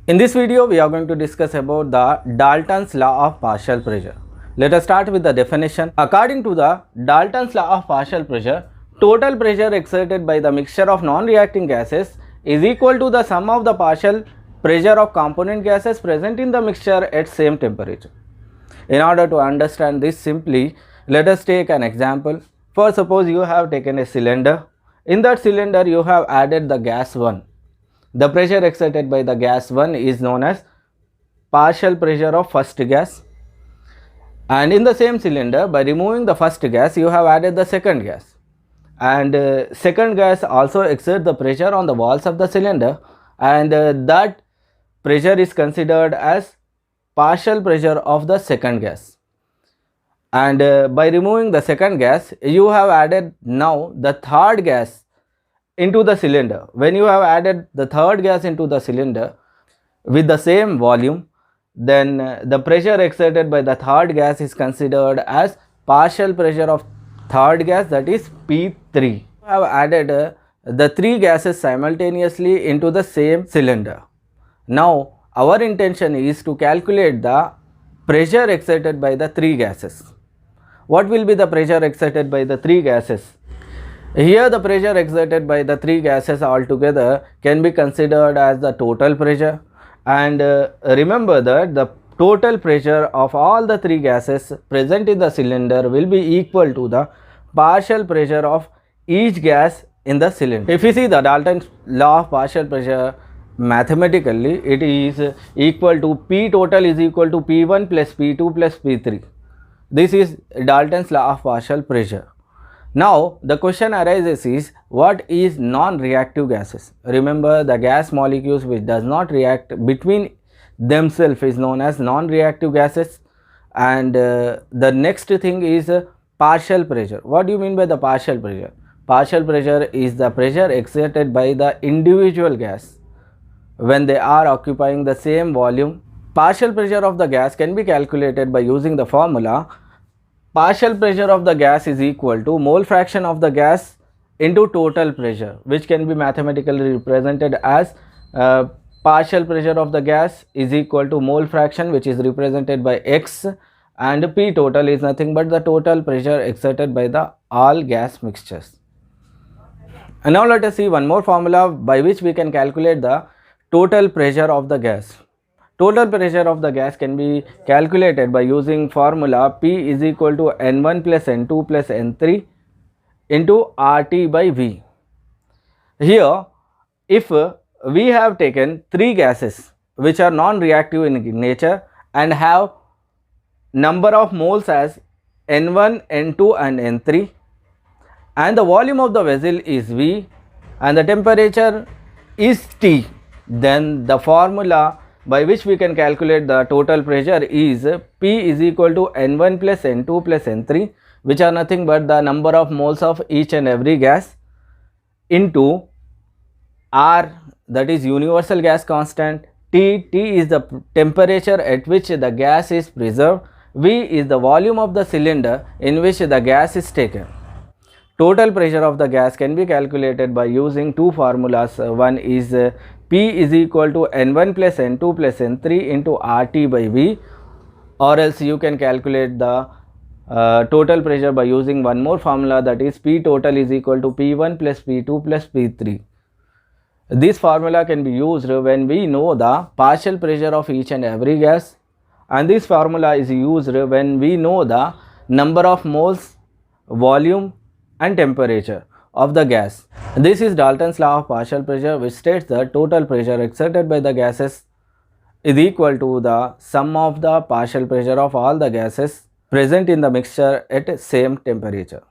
In this video, we are going to discuss about the Dalton's law of partial pressure. Let us start with the definition. According to the Dalton's law of partial pressure, total pressure exerted by the mixture of non-reacting gases is equal to the sum of the partial pressure of component gases present in the mixture at same temperature. In order to understand this simply, let us take an example. For suppose you have taken a cylinder. In that cylinder, you have added the gas 1. The pressure exerted by the gas 1 is known as partial pressure of first gas. And in the same cylinder, by removing the first gas, you have added the second gas. And second gas also exerts the pressure on the walls of the cylinder, and that pressure is considered as partial pressure of the second gas. And by removing the second gas, you have added now the third gas into the cylinder. When you have added the third gas into the cylinder with the same volume, then the pressure exerted by the third gas is considered as partial pressure of third gas, that is P3. You have added the three gases simultaneously into the same cylinder. Now our intention is to calculate the pressure exerted by the three gases. What will be the pressure exerted by the three gases? Here the pressure exerted by the three gases altogether can be considered as the total pressure, and remember that the total pressure of all the three gases present in the cylinder will be equal to the partial pressure of each gas in the cylinder. If you see the Dalton's law of partial pressure mathematically, it is equal to P total is equal to P1 plus P2 plus P3. This is Dalton's law of partial pressure. Now the question arises is, what is non-reactive gases? Remember, the gas molecules which does not react between themselves is known as non-reactive gases. And the next thing is partial pressure. What do you mean by the partial pressure? Partial pressure is the pressure exerted by the individual gas when they are occupying the same volume. Partial pressure of the gas can be calculated by using the formula. Partial pressure of the gas is equal to mole fraction of the gas into total pressure, which can be mathematically represented as partial pressure of the gas is equal to mole fraction, which is represented by X, and P total is nothing but the total pressure exerted by the all gas mixtures. And now let us see one more formula by which we can calculate the total pressure of the gas. Total pressure of the gas can be calculated by using formula P is equal to N1 plus N2 plus N3 into RT by V. Here, if we have taken three gases which are non-reactive in nature and have number of moles as N1, N2 and N3, and the volume of the vessel is V and the temperature is T, then the formula by which we can calculate the total pressure is P is equal to N1 plus N2 plus N3, which are nothing but the number of moles of each and every gas, into R, that is universal gas constant, T is the temperature at which the gas is preserved, V is the volume of the cylinder in which the gas is taken. Total pressure of the gas can be calculated by using two formulas. One is P is equal to N1 plus N2 plus N3 into RT by V, or else you can calculate the total pressure by using one more formula, that is P total is equal to P1 plus P2 plus P3. This formula can be used when we know the partial pressure of each and every gas, and this formula is used when we know the number of moles, volume and temperature of the gas. This is Dalton's law of partial pressure, which states that total pressure exerted by the gases is equal to the sum of the partial pressure of all the gases present in the mixture at same temperature.